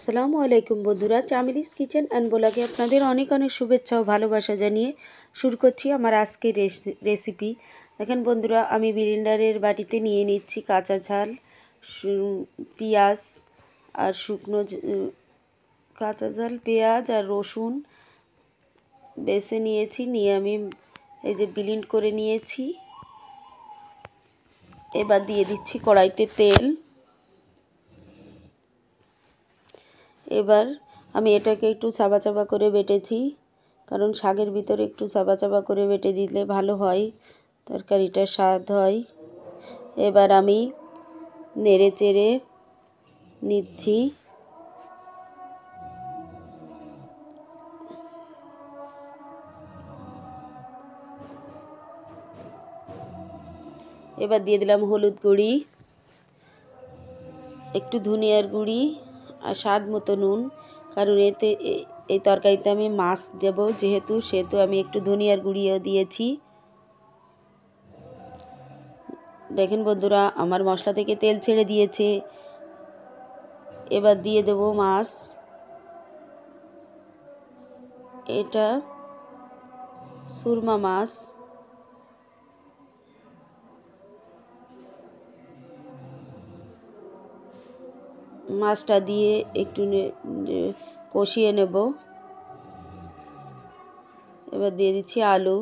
আসসালামু আলাইকুম বন্ধুরা, চামিলিস কিচেন অ্যান্ড ব্লগে আপনাদের অনেক অনেক শুভেচ্ছা ও ভালোবাসা জানিয়ে শুরু করছি আমার আজকের রেসিপি। দেখেন বন্ধুরা, আমি ব্লেন্ডারের বাটিতে নিয়ে নিচ্ছি কাঁচা ঝাল, পেঁয়াজ আর কাঁচা ঝাল, পেঁয়াজ আর রসুন বেছে নিয়েছি। নিয়ে আমি এই যে ব্লেন্ড করে নিয়েছি। এবার দিয়ে দিচ্ছি কড়াইতে তেল। এবার আমি এটাকে একটু চাবা চাবা করে বেটেছি, কারণ শাকের ভিতরে একটু চাবা চাবা করে বেটে দিলে ভালো হয়, তরকারিটা স্বাদ হয়। এবার আমি নেড়ে চেড়ে নিচ্ছি। এবার দিয়ে দিলাম হলুদ গুঁড়ি, একটু ধনিয়ার গুঁড়ি আর স্বাদ মতো নুন, কারণ এই তরকারিতে আমি মাছ দেব সেহেতু আমি একটু ধনিয়ার গুঁড়িও দিয়েছি। দেখেন বন্ধুরা, আমার মশলা থেকে তেল ছেড়ে দিয়েছে। এবার দিয়ে দেব মাছ। এটা সুরমা মাছ। মাছটা দিয়ে একটু কষিয়ে নেব। এবার দিয়ে দিচ্ছি আলু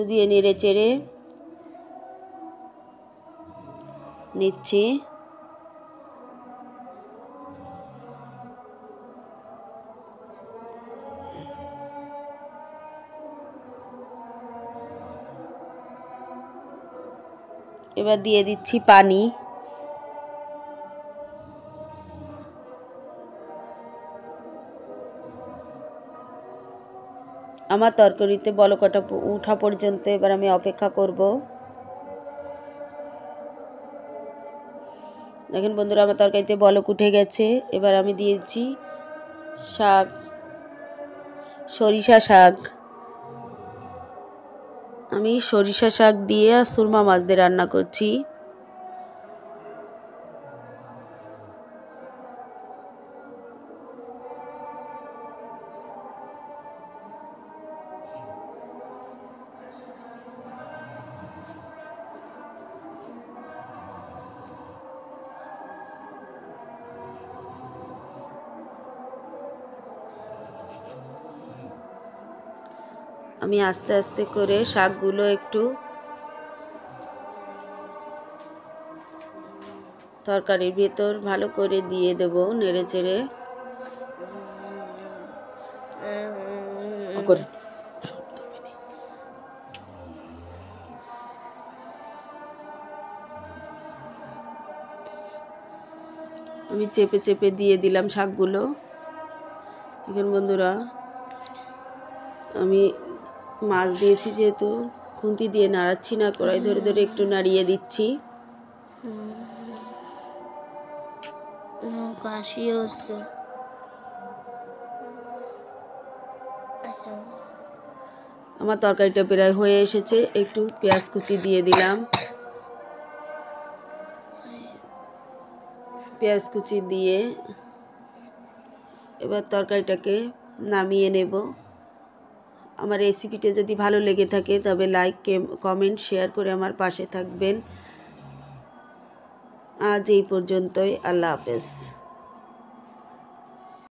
দিয়ে নেড়ে চেড়ে নিচ্ছি। এবার দিয়ে দিচ্ছি পানি। আমার তরকারিতে বলকটা ওঠা পর্যন্ত এবার আমি অপেক্ষা করব। দেখেন বন্ধুরা, আমার তরকারিতে বলক উঠে গেছে। এবার আমি দিয়েছি শাক, সরিষা শাক। আমি সরিষা শাক দিয়ে সুরমা মাছ দিয়ে রান্না করছি। আমি আস্তে আস্তে করে শাকগুলো একটু তরকারির ভেতর ভালো করে দিয়ে দেব, নেড়ে চেড়ে। আমি চেপে চেপে দিয়ে দিলাম শাকগুলো। এখন বন্ধুরা, আমি মাছ দিয়েছি যেহেতু খুন্তি দিয়ে নাড়াচ্ছি না, কড়াই ধরে ধরে একটু নাড়িয়ে দিচ্ছি। কাশি হচ্ছে। আমার তরকারিটা প্রায় হয়ে এসেছে। একটু পেঁয়াজ কুচি দিয়ে দিলাম। পেঁয়াজ কুচি দিয়ে এবার তরকারিটাকে নামিয়ে নেব। আমার রেসিপিটা যদি ভালো লেগে থাকে তবে লাইক, কমেন্ট, শেয়ার করে আমার পাশে থাকবেন। আজ এই পর্যন্তই। আল্লাহ হাফেজ।